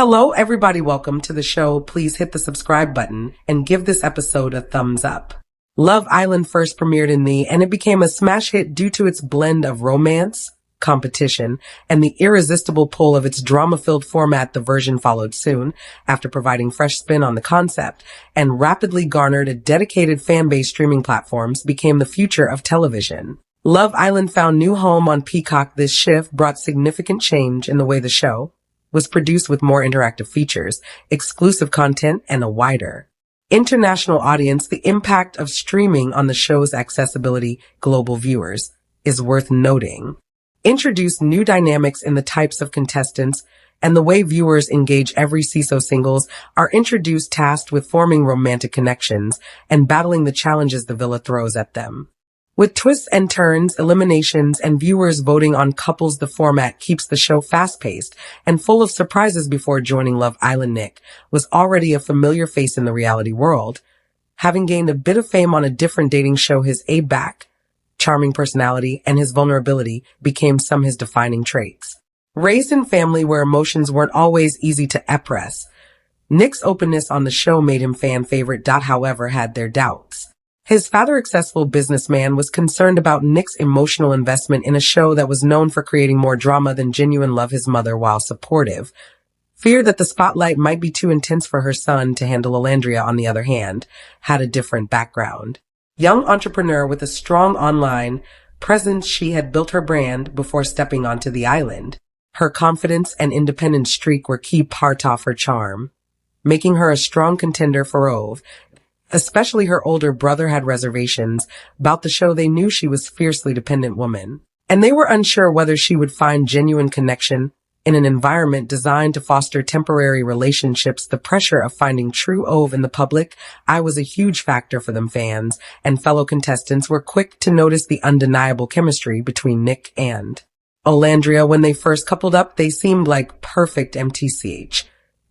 Hello, everybody. Welcome to the show. Please hit the subscribe button and give this episode a thumbs up. Love Island first premiered and it became a smash hit due to its blend of romance, competition, and the irresistible pull of its drama-filled format. The version followed soon after providing fresh spin on the concept and rapidly garnered a dedicated fan base. Streaming platforms became the future of television. Love Island found new home on Peacock. This shift brought significant change in the way the show was produced, with more interactive features, exclusive content, and a wider international audience. The impact of streaming on the show's accessibility global viewers is worth noting. Introduced new dynamics in the types of contestants and the way viewers engage. Every season singles are introduced, tasked with forming romantic connections and battling the challenges the villa throws at them. With twists and turns, eliminations, and viewers voting on couples, the format keeps the show fast-paced and full of surprises. Before joining Love Island, Nic was already a familiar face in the reality world, having gained a bit of fame on a different dating show. His back, charming personality, and his vulnerability became some of his defining traits. Raised in family where emotions weren't always easy to express, Nic's openness on the show made him fan favorite. However, had their doubts. His father, a successful businessman, was concerned about Nic's emotional investment in a show that was known for creating more drama than genuine love. His mother, while supportive, feared that the spotlight might be too intense for her son to handle. Olandria, on the other hand, had a different background. Young entrepreneur with a strong online presence, she had built her brand before stepping onto the island. Her confidence and independent streak were key part of her charm, making her a strong contender for Ove. Especially her older brother had reservations about the show. They knew she was a fiercely dependent woman, and they were unsure whether she would find genuine connection in an environment designed to foster temporary relationships. The pressure of finding true Ove in the public eye was a huge factor for them. Fans and fellow contestants were quick to notice the undeniable chemistry between Nic and Olandria. When they first coupled up, they seemed like perfect MTCH,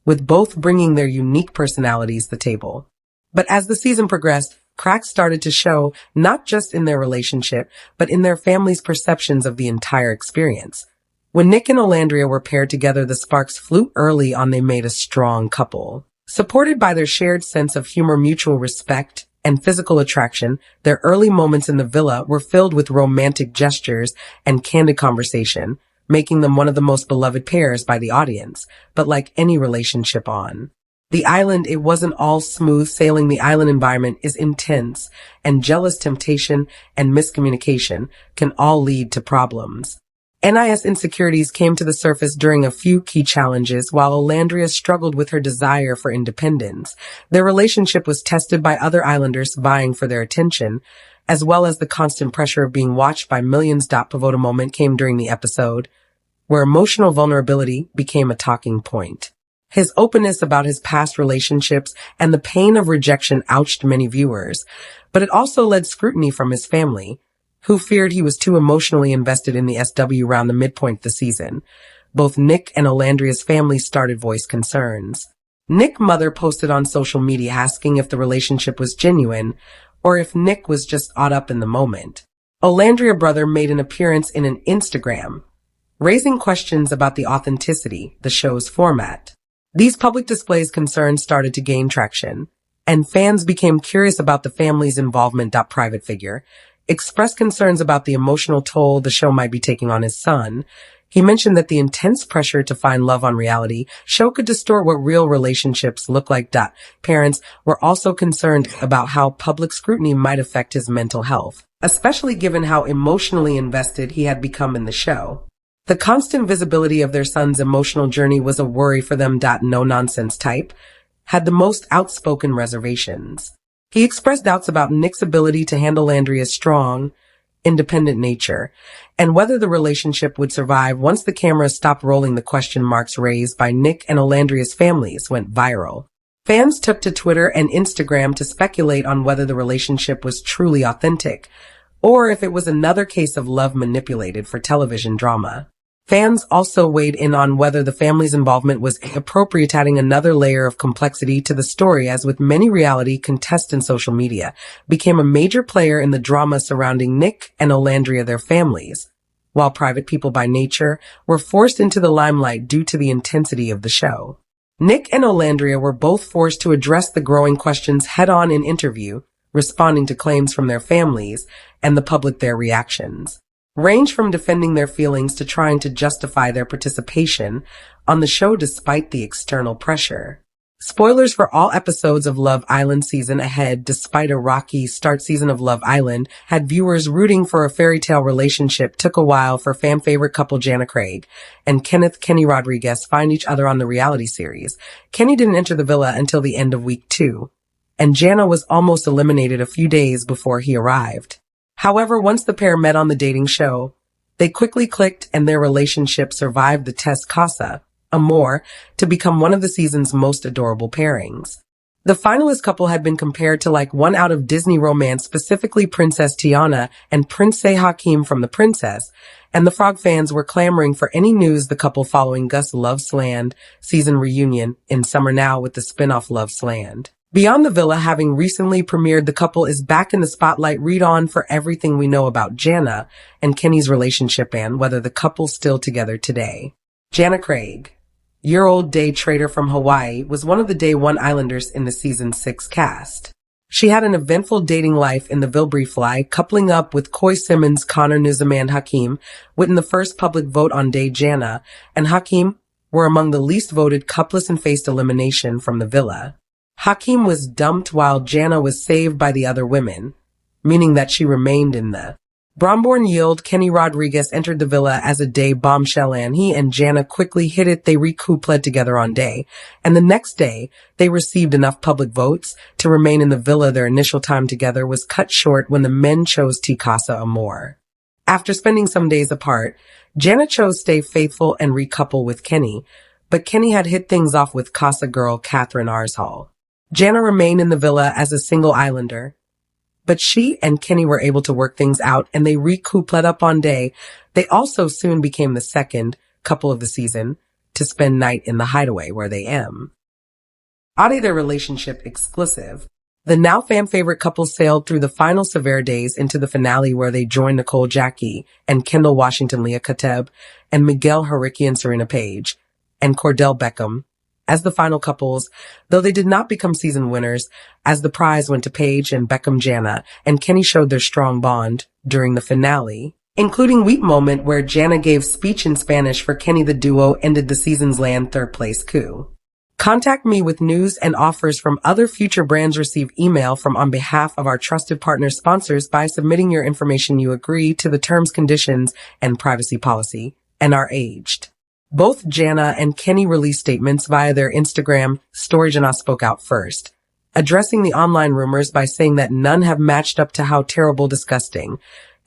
with both bringing their unique personalities to the table. But as the season progressed, cracks started to show, not just in their relationship, but in their family's perceptions of the entire experience. When Nic and Olandria were paired together, the sparks flew early on. They made a strong couple. Supported by their shared sense of humor, mutual respect, and physical attraction, their early moments in the villa were filled with romantic gestures and candid conversation, making them one of the most beloved pairs by the audience. But like any relationship on the island, it wasn't all smooth sailing. The island environment is intense, and jealous, temptation, and miscommunication can all lead to problems. Nis insecurities came to the surface during a few key challenges. While Olandria struggled with her desire for independence, their relationship was tested by other islanders vying for their attention, as well as the constant pressure of being watched by millions. Pivotal moment came during the episode where emotional vulnerability became a talking point. His openness about his past relationships and the pain of rejection ouched many viewers, but it also led scrutiny from his family, who feared he was too emotionally invested in the SW. Around the midpoint of the season, both Nic and Olandria's families started voice concerns. Nic's mother posted on social media asking if the relationship was genuine or if Nic was just caught up in the moment. Olandria's brother made an appearance in an Instagram, raising questions about the authenticity of the show's format. These public displays concerns started to gain traction, and fans became curious about the family's involvement. Private figure expressed concerns about the emotional toll the show might be taking on his son. He mentioned that the intense pressure to find love on reality show could distort what real relationships look like. Parents were also concerned about how public scrutiny might affect his mental health, especially given how emotionally invested he had become in the show. The constant visibility of their son's emotional journey was a worry for them. No-nonsense type had the most outspoken reservations. He expressed doubts about Nic's ability to handle Olandria's strong, independent nature, and whether the relationship would survive once the cameras stopped rolling. The question marks raised by Nic and Olandria's families went viral. Fans took to Twitter and Instagram to speculate on whether the relationship was truly authentic, or if it was another case of love manipulated for television drama. Fans also weighed in on whether the family's involvement was appropriate, adding another layer of complexity to the story. As with many reality contestants, social media became a major player in the drama surrounding Nic and Olandria. Their families, while private people by nature, were forced into the limelight due to the intensity of the show. Nic and Olandria were both forced to address the growing questions head-on in interview, responding to claims from their families and the public. Their reactions range from defending their feelings to trying to justify their participation on the show despite the external pressure. Spoilers for all episodes of Love Island season ahead. Despite a rocky start, season of Love Island had viewers rooting for a fairy tale relationship. Took a while for fan favorite couple Jana Craig and Kenny Rodriguez find each other on the reality series. Kenny didn't enter the villa until the end of week 2, and Jana was almost eliminated a few days before he arrived. However, once the pair met on the dating show, they quickly clicked and their relationship survived the test. Casa Amor to become one of the season's most adorable pairings. The finalist couple had been compared to like one out of Disney romance, specifically Princess Tiana and Prince Hakeem from The Princess, and the Frog fans were clamoring for any news the couple following Gus Love's Land season reunion in summer now with the spin-off Love's Land. Beyond the Villa having recently premiered, the couple is back in the spotlight. Read on for everything we know about Jana and Kenny's relationship and whether the couple's still together today. Jana Craig, year-old day trader from Hawaii, was one of the Day 1 Islanders in the season 6 cast. She had an eventful dating life in the Vilbury Fly, coupling up with Coy Simmons, Connor Newsom, and Hakeem, winning the first public vote on day. Jana and Hakeem were among the least voted couples and faced elimination from the villa. Hakeem was dumped while Jana was saved by the other women, meaning that she remained in the Bromborn yield. Kenny Rodriguez entered the villa as a day bombshell and he and Jana quickly hit it. They recouped together on day, and the next day they received enough public votes to remain in the villa. Their initial time together was cut short when the men chose Casa Amor. After spending some days apart, Jana chose stay faithful and recouple with Kenny, but Kenny had hit things off with Casa girl Catherine Arshall. Jana remained in the villa as a single islander, but she and Kenny were able to work things out and they recouped up on day. They also soon became the second couple of the season to spend night in the hideaway where they their relationship exclusive. The now fan favorite couple sailed through the final severe days into the finale where they joined Nicole Jackie and Kendall Washington, Leah Kateb, and Miguel Hariki and Serena Page, and Cordell Beckham as the final couples, though they did not become season winners, as the prize went to Paige and Beckham. Jana and Kenny showed their strong bond during the finale, including weep moment where Jana gave speech in Spanish for Kenny. The duo ended the season's land third place coup. Contact me with news and offers from other future brands. Receive email from on behalf of our trusted partner sponsors by submitting your information. You agree to the terms, conditions, and privacy policy and are aged. Both Jana and Kenny released statements via their Instagram story. Jana spoke out first, addressing the online rumors by saying that none have matched up to how terrible, disgusting,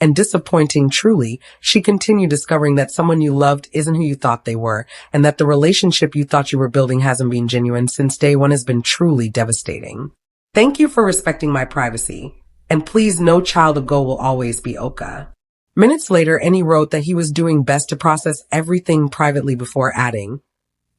and disappointing truly. She continued, discovering that someone you loved isn't who you thought they were, and that the relationship you thought you were building hasn't been genuine since day one has been truly devastating. Thank you for respecting my privacy, and please, no child of gold will always be Oka. Minutes later, Annie wrote that he was doing best to process everything privately before adding,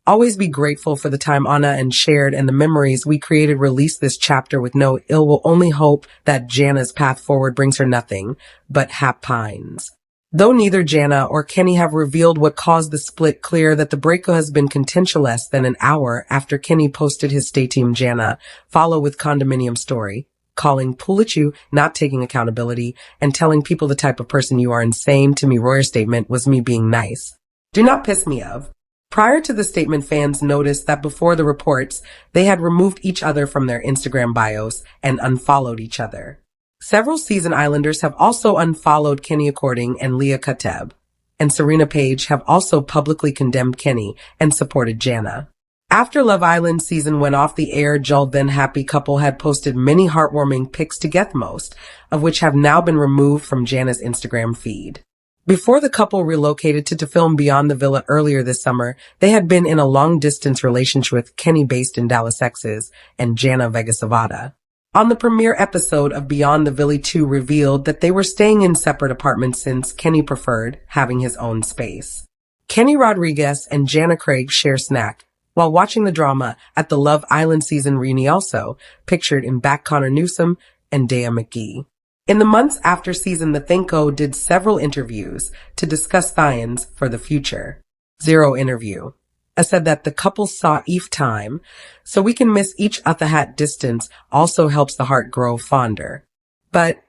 always be grateful for the time Anna and shared and the memories we created. Release this chapter with no ill will. Only hope that Jana's path forward brings her nothing but pines. Though neither Jana or Kenny have revealed what caused the split, clear that the breakup has been contentious less than an hour after Kenny posted his Stay Team Jana follow with condominium story, calling Pulichu not taking accountability and telling people the type of person you are. Insane to me. Royer's statement was me being nice. Do not piss me off. Prior to the statement, fans noticed that before the reports, they had removed each other from their Instagram bios and unfollowed each other. Several season Islanders have also unfollowed Kenny According and Leah Kateb, and Serena Page have also publicly condemned Kenny and supported Jana. After Love Island season went off the air, Joel, then happy couple, had posted many heartwarming pics together, most of which have now been removed from Jana's Instagram feed. Before the couple relocated to film Beyond the Villa earlier this summer, they had been in a long-distance relationship with Kenny based in Dallas, Texas, and Jana Vegas, Nevada. On the premiere episode of Beyond the Villa 2 revealed that they were staying in separate apartments since Kenny preferred having his own space. Kenny Rodriguez and Jana Craig share snack while watching the drama at the Love Island season reunion, also pictured in back Connor Newsom and Dea McGee. In the months after season, the Thanko did several interviews to discuss plans for the future. Zero interview. said that the couple saw Eve time, so we can miss each other hat distance also helps the heart grow fonder. But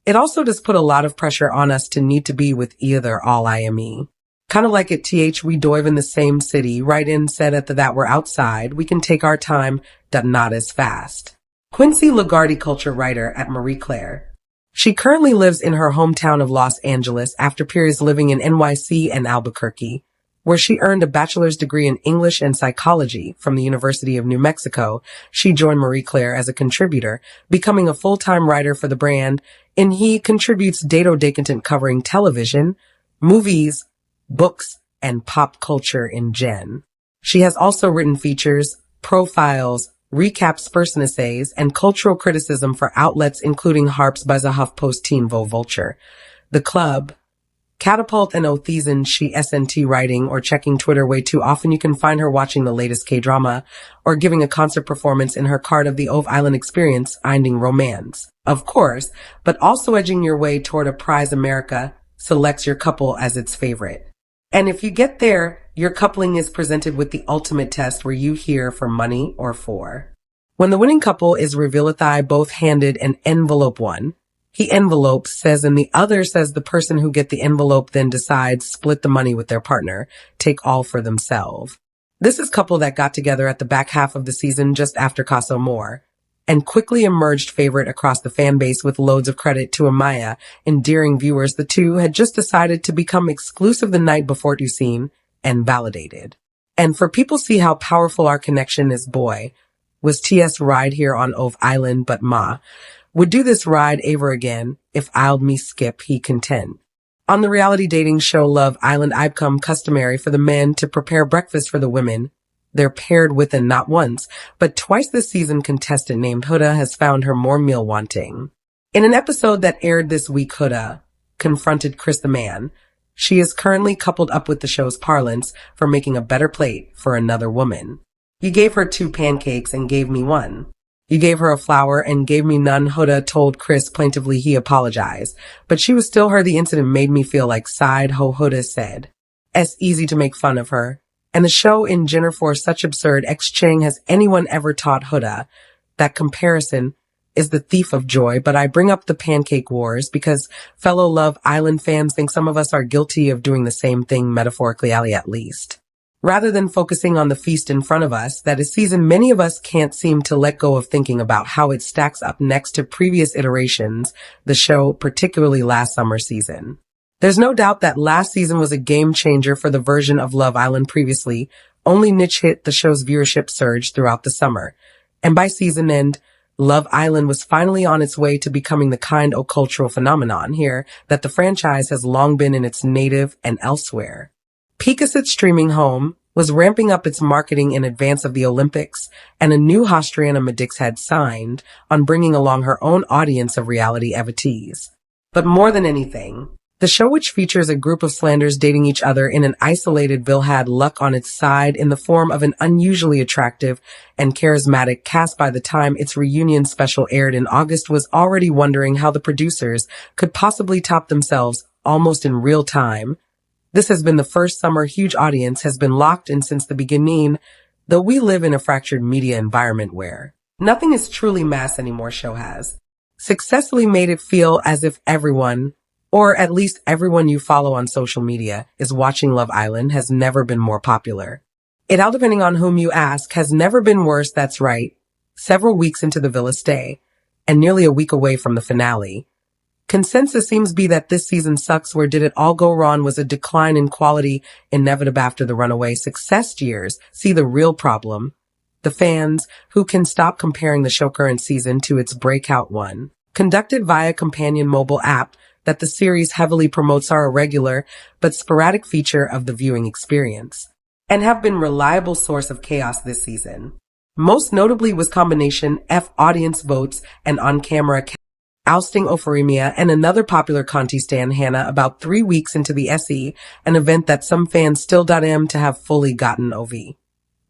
it also does put a lot of pressure on us to need to be with either all IME. Kind of like at TH, we dive in the same city, right in said at that we're outside, we can take our time, but not as fast. Quincy Lagarde, culture writer at Marie Claire. She currently lives in her hometown of Los Angeles after periods living in NYC and Albuquerque, where she earned a bachelor's degree in English and psychology from the University of New Mexico. She joined Marie Claire as a contributor, becoming a full-time writer for the brand, and he contributes data covering television, movies, books, and pop culture in gen. She has also written features, profiles, recaps, person essays, and cultural criticism for outlets including Harps by the HuffPost, Teen Vogue, Vulture, The Club, Catapult, and Othesan. She SNT writing or checking Twitter way too often. You can find her watching the latest K-drama or giving a concert performance in her card of the Ove Island experience, Finding Romance. Of course, but also edging your way toward a prize America selects your couple as its favorite. And if you get there, your coupling is presented with the ultimate test where you here for money or for. When the winning couple is revealed, I both handed an envelope. One, he envelope says, and the other says the person who get the envelope then decides split the money with their partner, take all for themselves. This is couple that got together at the back half of the season just after Casa Amor, and quickly emerged favorite across the fan base with loads of credit to Amaya, endearing viewers. The two had just decided to become exclusive the night before to scene and validated. And for people see how powerful our connection is, boy, was TS ride here on Ove Island, but ma would do this ride ever again if I'd me skip, he contend. On the reality dating show Love Island, I've come customary for the men to prepare breakfast for the women they're paired with, and not once, but twice this season contestant named Huda has found her more meal wanting. In an episode that aired this week, Huda confronted Chris the man. She is currently coupled up with the show's parlance for making a better plate for another woman. You gave her 2 pancakes and gave me 1. You gave her a flower and gave me none, Huda told Chris plaintively. He apologized, but she was still her. The incident made me feel like side ho, Huda said. It's easy to make fun of her. And the show in Jenner for such absurd exchange. Has anyone ever taught Huda that comparison is the thief of joy? But I bring up the pancake wars because fellow Love Island fans think some of us are guilty of doing the same thing, metaphorically, at least. Rather than focusing on the feast in front of us that is season, many of us can't seem to let go of thinking about how it stacks up next to previous iterations, the show, particularly last summer season. There's no doubt that last season was a game changer for the version of Love Island previously. Only niche hit the show's viewership surged throughout the summer. And by season end, Love Island was finally on its way to becoming the kind of cultural phenomenon here that the franchise has long been in its native and elsewhere. Peacock's streaming home was ramping up its marketing in advance of the Olympics, and a new Austriana Madix had signed on bringing along her own audience of reality devotees. But more than anything, the show, which features a group of slanders dating each other in an isolated ville, had luck on its side in the form of an unusually attractive and charismatic cast. By the time its reunion special aired in August, was already wondering how the producers could possibly top themselves almost in real time. This has been the first summer huge audience has been locked in since the beginning, though we live in a fractured media environment where nothing is truly mass anymore. Show has successfully made it feel as if everyone, or at least everyone you follow on social media, is watching Love Island. Has never been more popular. It all, depending on whom you ask, has never been worse. That's right. Several weeks into the villa stay, and nearly a week away from the finale, consensus seems to be that this season sucks. Where did it all go wrong? Was a decline in quality inevitable after the runaway success years? See the real problem. The fans who can stop comparing the show current season to its breakout one. Conducted via companion mobile app that the series heavily promotes, are a regular but sporadic feature of the viewing experience and have been reliable source of chaos this season. Most notably was combination F audience votes and on-camera ousting Opherimia and another popular Conti stan, Hannah, about 3 weeks into the SE, an event that some fans still am to have fully gotten OV.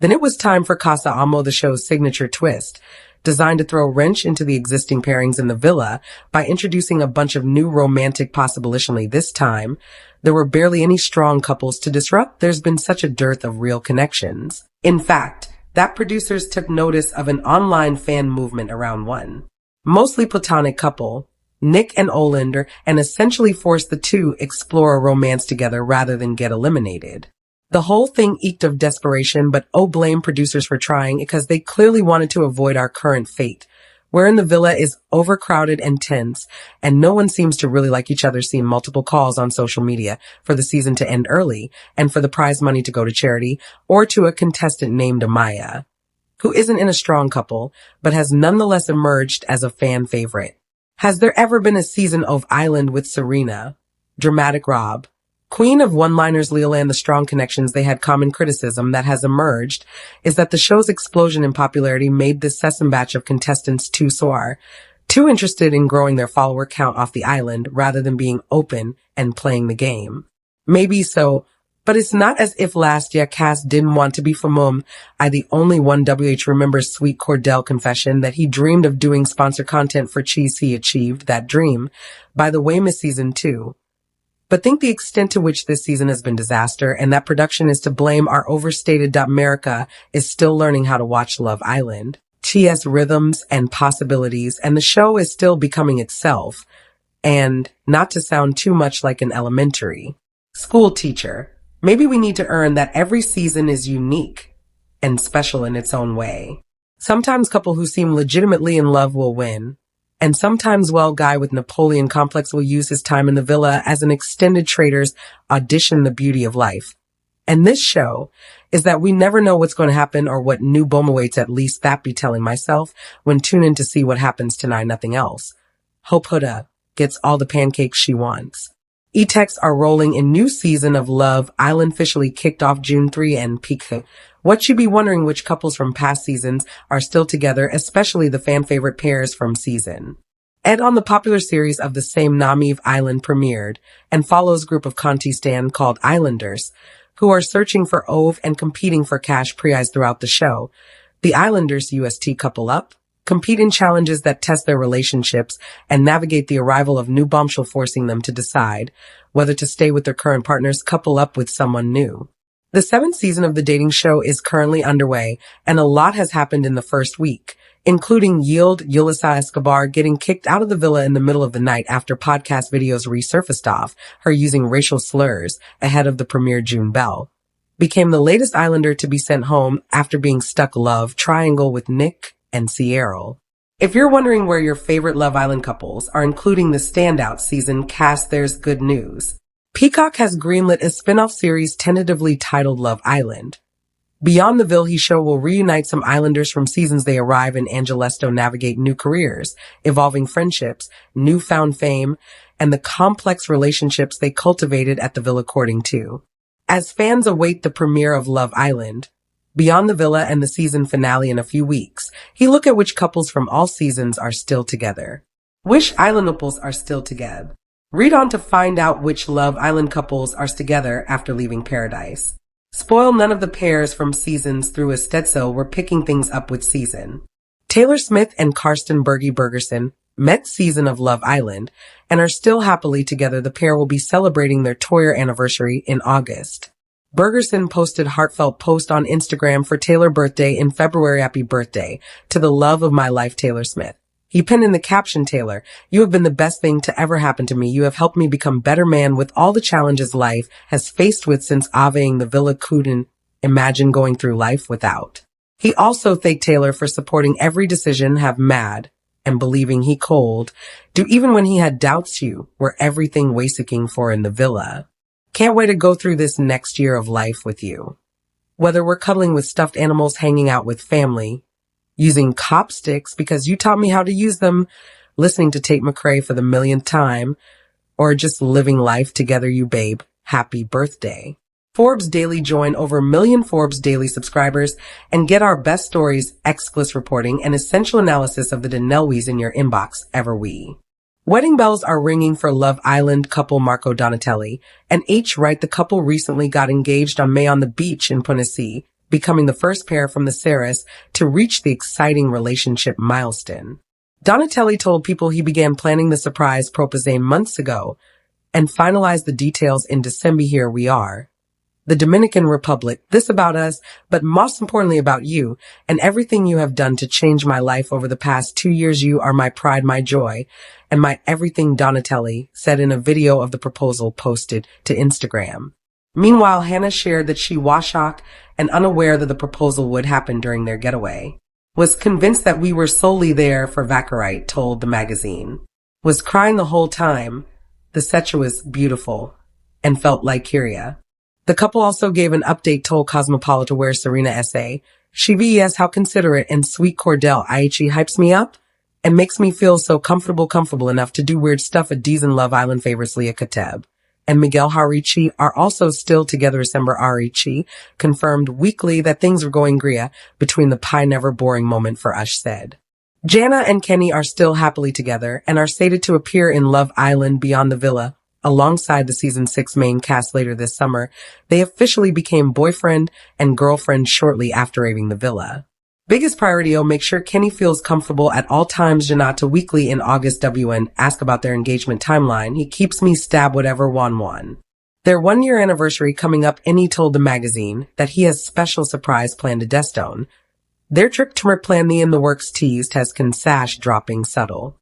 Then it was time for Casa Amor, the show's signature twist. designed to throw a wrench into the existing pairings in the villa by introducing a bunch of new romantic possibilities. This time, there were barely any strong couples to disrupt. There's been such a dearth of real connections. In fact, that producers took notice of an online fan movement around one mostly platonic couple, Nic and Olandria, and essentially forced the two explore a romance together rather than get eliminated. The whole thing eked of desperation, but blame producers for trying because they clearly wanted to avoid our current fate, wherein the villa is overcrowded and tense, and no one seems to really like each other. Seen multiple calls on social media for the season to end early and for the prize money to go to charity or to a contestant named Amaya, who isn't in a strong couple, but has nonetheless emerged as a fan favorite. Has there ever been a season of Island with Serena, Dramatic Rob, Queen of one-liners Leela, and the strong connections they had? Common criticism that has emerged is that the show's explosion in popularity made this sesame batch of contestants too sore, too interested in growing their follower count off the island rather than being open and playing the game. Maybe so, but it's not as if last year cast didn't want to be for I the only one remembers Sweet Cordell confession that he dreamed of doing sponsor content for cheese. He achieved that dream by the way Miss Season 2. But think the extent to which this season has been disaster, and that production is to blame. Our overstated America is still learning how to watch Love Island. TS rhythms and possibilities, and the show is still becoming itself. And not to sound too much like an elementary school teacher, maybe we need to earn that every season is unique and special in its own way. Sometimes couple who seem legitimately in love will win. And sometimes, guy with Napoleon complex will use his time in the villa as an extended traitor's audition the beauty of life. And this show is that we never know what's going to happen or what new bomb awaits. At least that be telling myself when tune in to see what happens tonight. Nothing else. Hope Huda gets all the pancakes she wants. E-texts are rolling in new season of Love Island officially kicked off June 3 and Peacock. What you be wondering which couples from past seasons are still together, especially the fan favorite pairs from season. Ed on the popular series of the same Namiv Island premiered and follows a group of contestants called Islanders who are searching for Ove and competing for cash prize throughout the show. The Islanders UST couple up, compete in challenges that test their relationships and navigate the arrival of new bombshell, forcing them to decide whether to stay with their current partners, couple up with someone new. The 7th season of the dating show is currently underway, and a lot has happened in the first week, including Yulisa Escobar getting kicked out of the villa in the middle of the night after podcast videos resurfaced off her using racial slurs ahead of the premiere. June Bell became the latest Islander to be sent home after being stuck love triangle with Nic and Sierra. If you're wondering where your favorite Love Island couples are, including the standout season cast, there's good news. Peacock has greenlit a spin-off series tentatively titled Love Island. Beyond the Ville show will reunite some Islanders from seasons they arrive in Angelesto, navigate new careers, evolving friendships, newfound fame, and the complex relationships they cultivated at the Villa courting too. As fans await the premiere of Love Island, Beyond the Villa and the season finale in a few weeks, he look at which couples from all seasons are still together. Which Island couples are still together? Read on to find out which Love Island couples are together after leaving paradise. Spoil none of the pairs from seasons through a Stetzel were picking things up with season. Taylor Smith and Karsten Bergerson met season of Love Island and are still happily together. The pair will be celebrating their 2-year anniversary in August. Bergerson posted heartfelt post on Instagram for Taylor's birthday in February. Happy birthday to the love of my life, Taylor Smith. He penned in the caption, Taylor, you have been the best thing to ever happen to me. You have helped me become a better man with all the challenges life has faced with since aveing the villa. Couldn't imagine going through life without. He also thanked Taylor for supporting every decision, have mad, and believing he cold, do even when he had doubts you were everything way seeking for in the villa. Can't wait to go through this next year of life with you. Whether we're cuddling with stuffed animals, hanging out with family, using cop sticks because you taught me how to use them, listening to Tate McRae for the millionth time, or just living life together, you babe, happy birthday. Forbes Daily, join over 1 million Forbes Daily subscribers and get our best stories, exclusive reporting, and essential analysis of the Denelwis in your inbox ever we. Wedding bells are ringing for Love Island couple Marco Donatelli and H. Wright. The couple recently got engaged on May on the beach in Punisi, becoming the first pair from the Ceres to reach the exciting relationship milestone. Donatelli told People he began planning the surprise proposé months ago and finalized the details in December. Here we are. The Dominican Republic, this about us, but most importantly about you and everything you have done to change my life over the past 2 years. You are my pride, my joy, and my everything, Donatelli said in a video of the proposal posted to Instagram. Meanwhile, Hannah shared that she was shocked and unaware that the proposal would happen during their getaway. Was convinced that we were solely there for Vacarite, told the magazine. Was crying the whole time. The set was beautiful and felt like Kyria. The couple also gave an update, told Cosmopolitan, where Serena S.A. She vs how considerate and sweet Cordell Aichi hypes me up and makes me feel so comfortable enough to do weird stuff at D's and Love Island. Favors Leah Kateb and Miguel Harichi are also still together. December Arichi confirmed weekly that things were going great between the pie never boring moment for us, said. Jana and Kenny are still happily together and are slated to appear in Love Island Beyond the Villa alongside the season 6 main cast later this summer. They officially became boyfriend and girlfriend shortly after leaving the villa. Biggest priority, make sure Kenny feels comfortable at all times. Janata weekly in August. WN ask about their engagement timeline. He keeps me stab whatever one. Their 1-year anniversary coming up, and he told the magazine that he has special surprise planned to Destone. Their trip to plan the in the works teased has Consash dropping subtle.